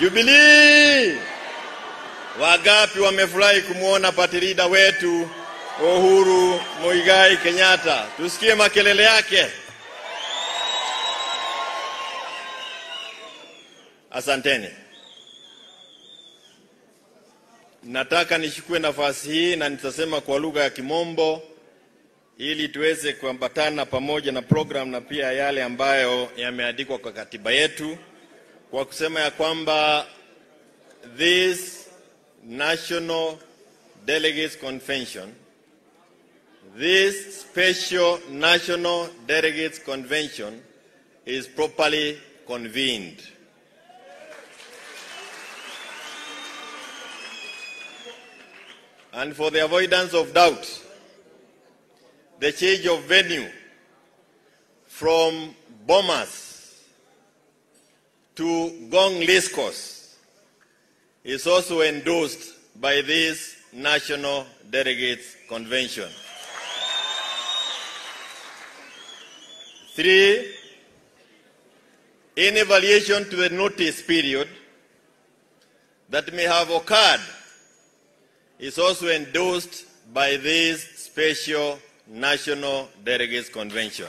Jubilee! Wagapi wamefurahi kumuona party leader wetu Uhuru Muigai Kenyatta? Tusikie makelele yake. Asanteni. Nataka nishukue nafasi hii na nitasema kwa lugha ya Kimombo ili tuweze kuambatana pamoja na program na pia yale ambayo yameandikwa kwa katiba yetu, kwa kusema ya kwamba this National Delegates Convention, this special National Delegates Convention is properly convened. And for the avoidance of doubt, the change of venue from Bomas to Ngong Racecourse is also endorsed by this National Delegates Convention. 3, any variation to the notice period that may have occurred is also endorsed by this special National Delegates Convention.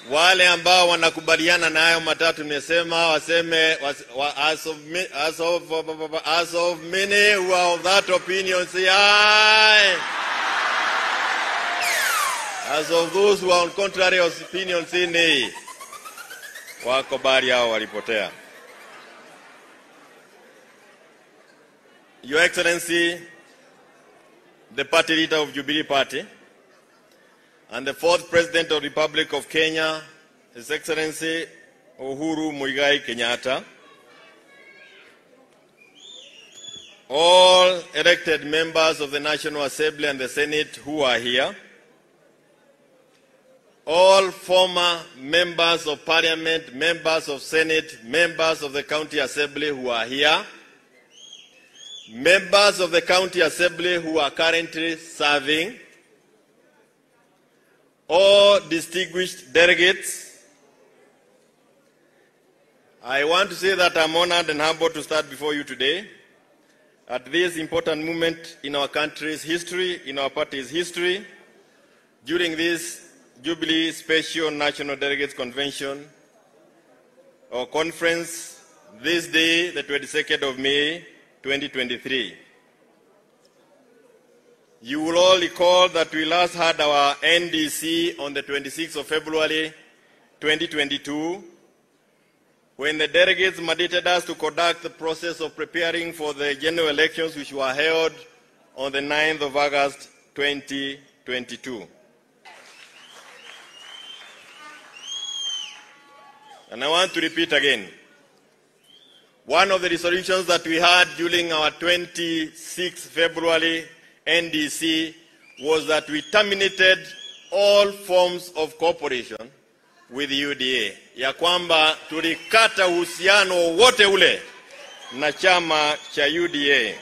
Wale ambao wanakubaliana na hayo matatu nimesema waseme as of many who are of that opinion say aye. As of those who are on contrary opinion say nay. Wako bali hao walipotea. Your Excellency, the party leader of Jubilee Party, and the 4th President of the Republic of Kenya, His Excellency Uhuru Muigai Kenyatta, all elected members of the National Assembly and the Senate who are here, all former members of Parliament, members of Senate, members of the County Assembly who are here, members of the County Assembly who are currently serving, all distinguished delegates, I want to say that I'm honored and humbled to stand before you today at this important moment in our country's history, in our party's history, during this Jubilee Special National Delegates Convention or conference this day, the 22nd of May, 2023. You will all recall that we last had our NDC on the 26th of February 2022, when the delegates mandated us to conduct the process of preparing for the general elections which were held on the 9th of August 2022. And I want to repeat again, one of the resolutions that we had during our 26th February NDC was that we terminated all forms of cooperation with the UDA. Ya kwamba tulikata uhusiano wote ule na chama cha UDA.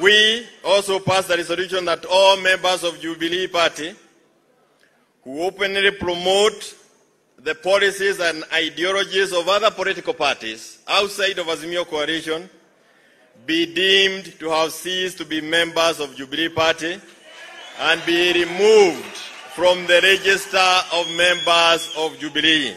We also passed a resolution that all members of Jubilee Party who openly promote the policies and ideologies of other political parties outside of Azimio coalition be deemed to have ceased to be members of Jubilee Party and be removed from the register of members of Jubilee.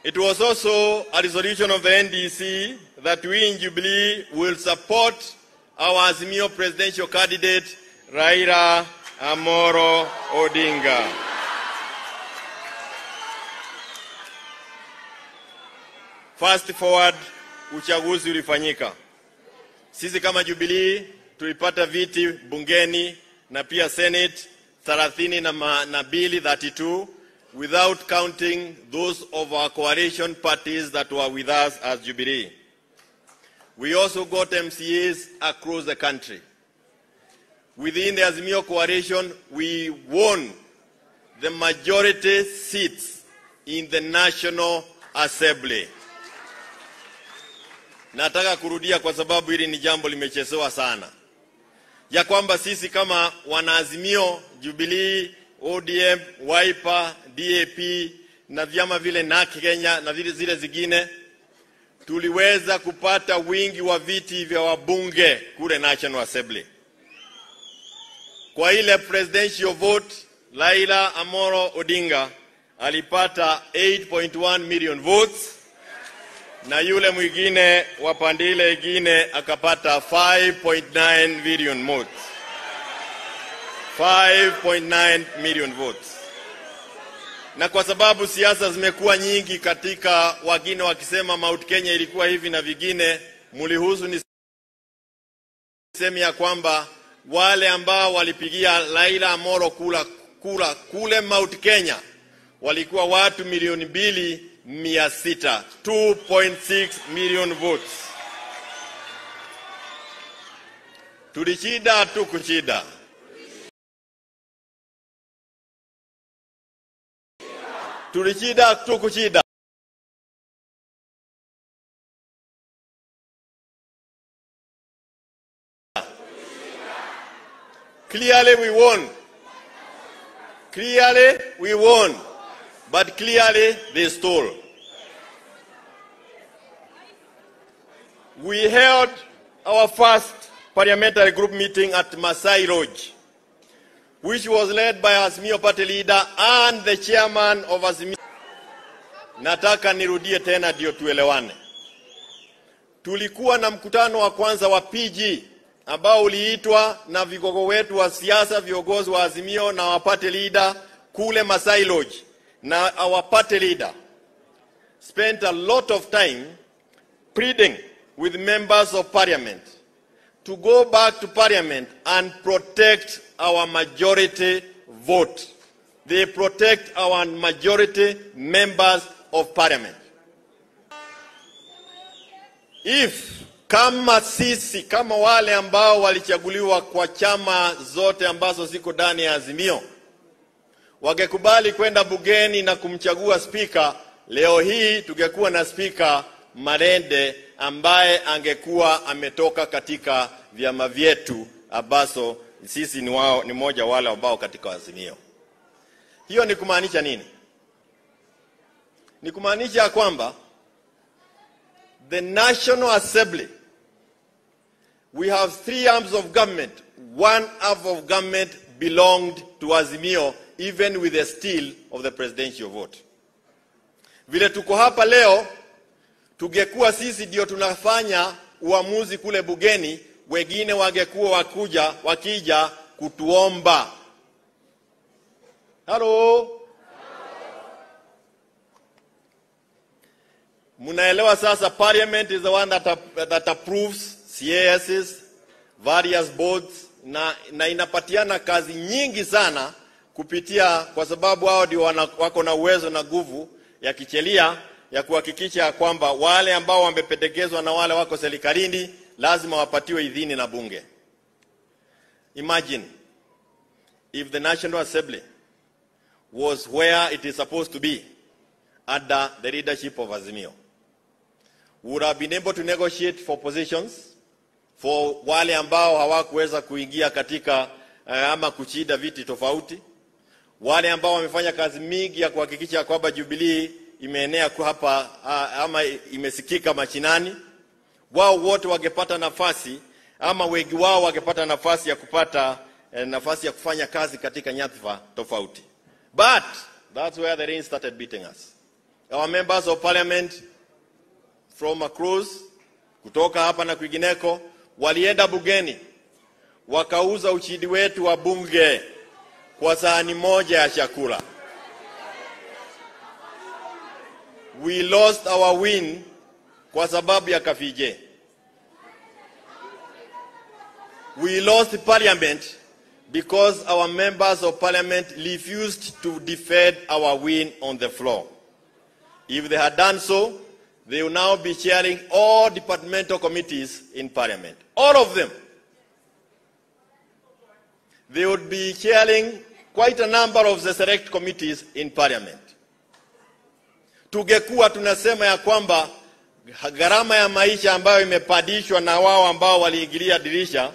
It was also a resolution of the NDC that we in Jubilee will support our Azimio presidential candidate Raila Amolo Odinga. Fast forward, uchaguzi ulifanyika. Sisi kama Jubilee tulipata viti bungeni na pia Senate 32 without counting those of our coalition parties that were with us as Jubilee. We also got MCAs across the country. Within the Azimio coalition, we won the majority seats in the National Assembly. Nataka kurudia kwa sababu hili ni jambo limechezewa sana. Ya kwamba sisi kama wanaazimio, Jubilee, ODM, Wiper, DAP, na vyama vile na Kenya na vile zile zingine, tuliweza kupata wingi wa viti vya wabunge kule National Assembly. Kwa ile presidential vote, Raila Amolo Odinga alipata 8.1 million votes, na yule mwingine wa pande ile nyingine akapata 5.9 million votes. 5.9 million votes. Na kwa sababu siasa zimekuwa nyingi katika wengine wakisema Mount Kenya ilikuwa hivi na vingine, mlihusu ni sema ya kwamba wale ambao walipigia Raila Amolo kule Mount Kenya walikuwa watu 2,600,000, 2.6 million votes. Tulishida tu kushida. Tulishida tu kushida. Clearly we won. Clearly we won. But clearly they stole. We held our first parliamentary group meeting at Masai Lodge, which was led by Azimio party leader and the chairman of Azimio. Nataka nirudie tena ndio tuelewane. Tulikuwa na mkutano wa kwanza wa PG ambao uliitwa na vigogo wetu wa siasa, viongozi wa Azimio na wa party leader kule Masai Lodge. Now our party leader spent a lot of time pleading with members of parliament to go back to parliament and protect our majority vote. They protect our majority members of parliament. If kama sisi, kama wale ambao walichaguliwa kwa chama zote ambazo ziko ndani ya Azimio, wangekubali kwenda bungeni na kumchagua speaker, leo hii tungekuwa na speaker Marende ambaye angekuwa ametoka katika vyama vyetu ambazo sisi ni moja wale ambao katika Azimio. Hiyo ni kumaanisha nini? Ni kumaanisha kwamba the National Assembly, we have 3 arms of government. 1 arm of government belonged to Azimio, even with the steal of the presidential vote. Vile tuko hapa leo, tungekuwa sisi ndio tunafanya uamuzi kule bungeni, wengine wangekuwa wakija kutuomba. Hello? Munaelewa sasa, parliament is the one that approves CASs, various boards, na inapatiana kazi nyingi sana kupitia, kwa sababu hao ndio wako na uwezo na nguvu ya kichelia ya kuhakikisha kwamba wale ambao wamependekezwa na wale wako serikalini lazima wapatiwe idhini na bunge. Imagine if the National Assembly was where it is supposed to be under the leadership of Azimio. Would have been able to negotiate for positions for wale ambao hawakuweza kuingia katika ama kuchida viti tofauti, wale ambao wamefanya kazi mingi ya kuhakikisha kwamba Jubilee imeenea hapa ama imesikika machinani, wao wote wangepata nafasi ama wengi wao wangepata nafasi ya kupata nafasi ya kufanya kazi katika nyadhifa tofauti. But that's where the rain started beating us. Our members of parliament from across, kutoka hapa na kwingineko, walienda bungeni wakauza ushindi wetu wa bunge kwa sahani moja ya chakula. We lost our win kwa sababu ya kafije. We lost parliament because our members of parliament refused to defend our win on the floor. If they had done so, they will now be chairing all departmental committees in parliament. All of them. They would be chairing quite a number of the select committees in parliament. Tungekuwa tunasema ya kwamba gharama ya maisha ambayo imepandishwa na wao ambao waliingilia dirisha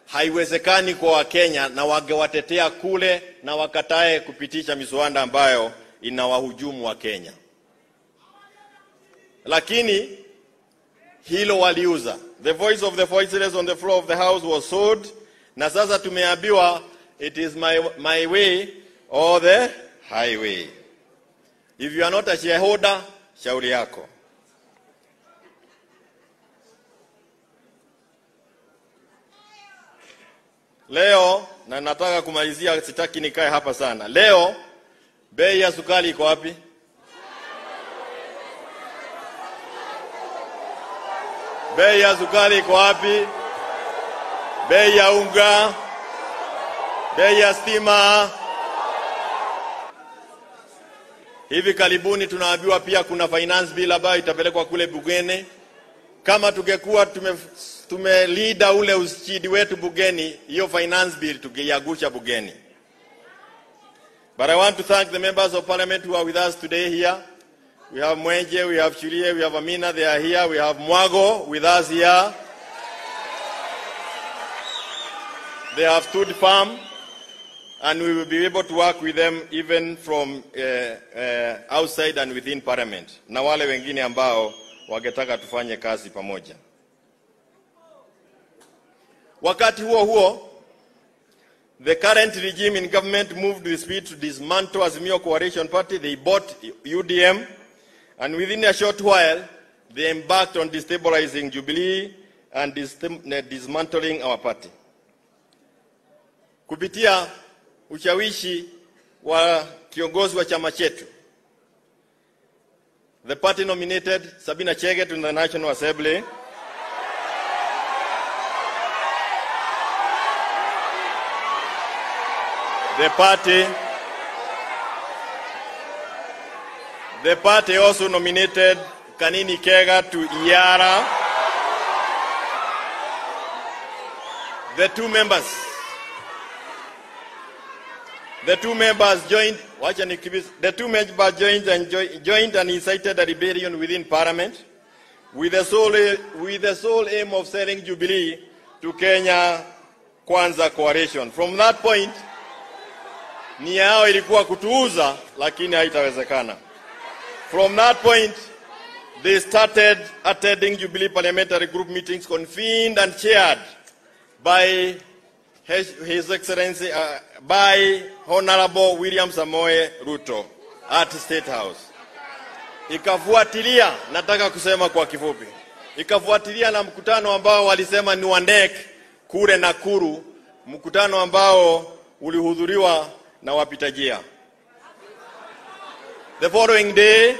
haiwezekani kwa Wakenya, na wangewatetea kule na wakatae kupitisha miswada ambayo inawahujumu wa Kenya. Lakini hilo waliuza. The voice of the voiceless on the floor of the house was sold. Na sasa tumeambiwa it is my way or the highway. If you are not a shareholder, shauri yako. Leo, na nataka kumalizia, sitaki nikae hapa sana. Leo, bei ya sukari iko wapi? Bei ya sukari iko wapi? Bei ya unga, bei ya stima. Hivi karibuni tunaambiwa pia kuna finance bill ambayo itapelekwa kule bungeni. Kama tungekuwa tumelida ule ushindi wetu bungeni, hiyo finance bill tungeiagusha bungeni. But I want to thank the members of parliament who are with us today here. We have Mwenje, we have Chulie, we have Amina, they are here. We have Mwago with us here. They have stood firm, and we will be able to work with them even from outside and within parliament. Na wale wengine ambao wangetaka tufanye kazi pamoja. Wakati huo, the current regime in government moved with speed to dismantle Azimio coalition party. They bought UDM, and within a short while, they embarked on destabilizing Jubilee and dismantling our party. Kupitia ushawishi wa kiongozi wa chama chetu, the party nominated Sabina Chege to the National Assembly. The party also nominated Kanini Kega to Iara. The two members joined and incited a rebellion within parliament with the sole aim of selling Jubilee to Kenya Kwanza coalition. From that point, nia yao ilikuwa kutuuza, lakini haitawezekana. From that point, they started attending Jubilee parliamentary group meetings convened and chaired by His Excellency, by Honorable William Samoei Ruto at State House. Ikafuatilia, nataka kusema kwa kifupi, ikafuatilia na mkutano ambao walisema ni wa NEC kule Nakuru, mkutano ambao ulihudhuriwa na wapita njia. The following day,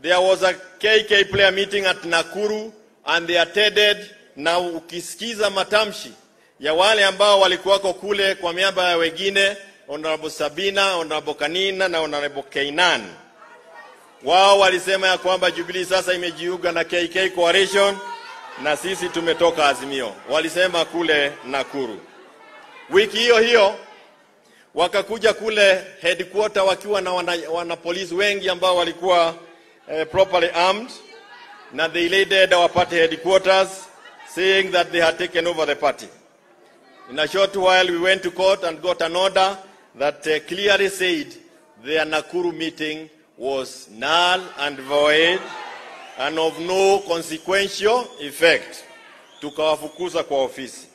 there was a KK player meeting at Nakuru, and they attended. Na ukisikiza matamshi ya wale ambao walikuwako kule kwa miamba ya wengine, Honorable Sabina, Honorable Kanina na Honorable Kainan, wao walisema ya kwamba Jubilee sasa imejiunga na KK coalition na sisi tumetoka Azimio. Walisema kule Nakuru. Wiki hiyo wakakuja kule headquarter wakiwa na wana polisi wengi ambao walikuwa properly armed, na they raided our party headquarters, saying that they had taken over the party. In a short while, we went to court and got an order that clearly said their Nakuru meeting was null and void and of no consequential effect. Tukawafukuza kwa ofisi.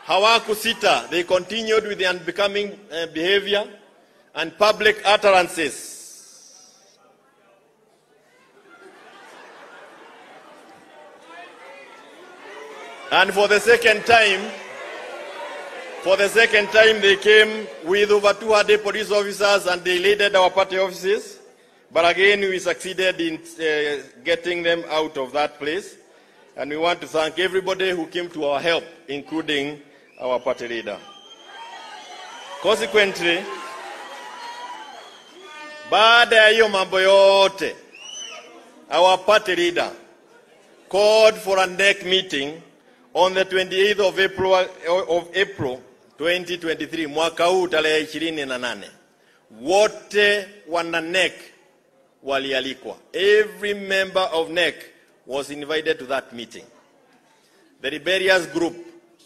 Hawakusita, they continued with the unbecoming behavior and public utterances. And for the second time they came with over 200 police officers and they raided our party offices. But again, we succeeded in getting them out of that place. And we want to thank everybody who came to our help, including our party leader. Consequently, baada ya hiyo mambo yote, our party leader called for a NEC meeting on the 28th of April 2023, mwaka huu tarehe 28. Wote wana NEC walialikwa. Every member of NEC was invited to that meeting. The rebellious group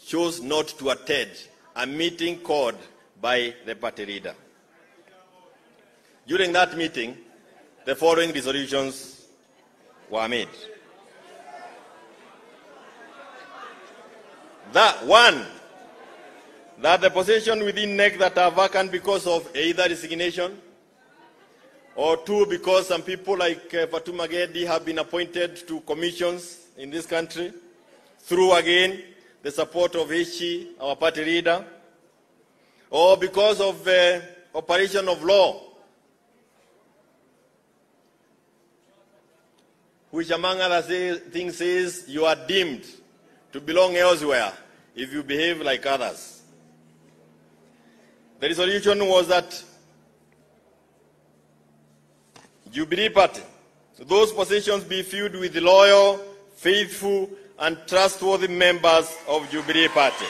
chose not to attend a meeting called by the party leader. During that meeting, the following resolutions were made. One, that the position within NEC that are vacant because of either resignation, or two, because some people like Fatuma Gedi have been appointed to commissions in this country, through again the support of Ishi, our party leader, or because of operation of law, which among other things says you are deemed to belong elsewhere if you behave like others. The resolution was that Jubilee Party, those positions be filled with loyal, faithful, and trustworthy members of Jubilee Party.